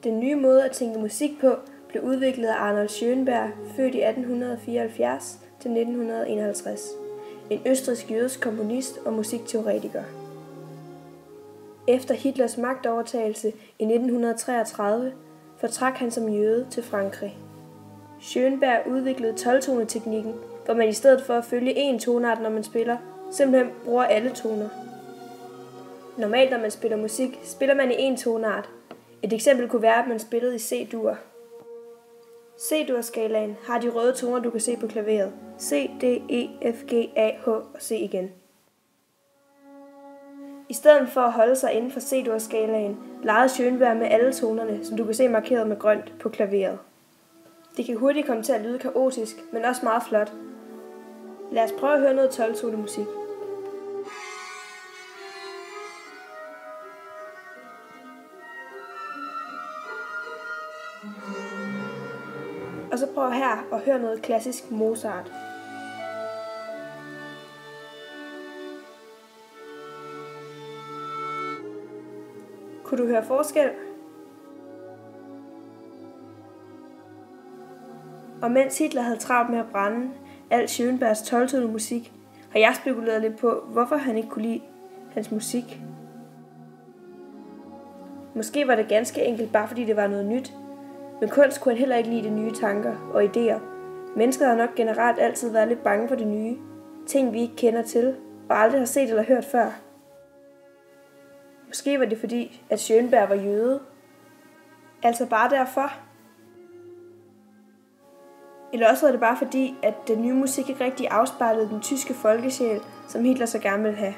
Den nye måde at tænke musik på blev udviklet af Arnold Schönberg, født i 1874 til 1951. En østrigsk-jødisk komponist og musikteoretiker. Efter Hitlers magtovertagelse i 1933 fortrak han som jøde til Frankrig. Schönberg udviklede 12-toneteknikken, hvor man i stedet for at følge én tonart, når man spiller, simpelthen bruger alle toner. Normalt, når man spiller musik, spiller man i én tonart. Et eksempel kunne være, at man spillede i C-dur. C-dur-skalaen har de røde toner, du kan se på klaveret. C, D, E, F, G, A, H og C igen. I stedet for at holde sig inden for C-dur-skalaen, legede Schönberg med alle tonerne, som du kan se markeret med grønt på klaveret. Det kan hurtigt komme til at lyde kaotisk, men også meget flot. Lad os prøve at høre noget 12-tone musik. Og så prøv her at høre noget klassisk Mozart. Kunne du høre forskel? Og mens Hitler havde travlt med at brænde al Schönbergs 12-tone musik, har jeg spekuleret lidt på, hvorfor han ikke kunne lide hans musik. Måske var det ganske enkelt bare fordi det var noget nyt, men kunst kunne han heller ikke lide de nye tanker og idéer. Mennesker har nok generelt altid været lidt bange for det nye, ting vi ikke kender til og aldrig har set eller hørt før. Måske var det fordi, at Schönberg var jøde. Altså bare derfor. Eller også var det bare fordi, at den nye musik ikke rigtig afspejlede den tyske folkesjæl, som Hitler så gerne ville have.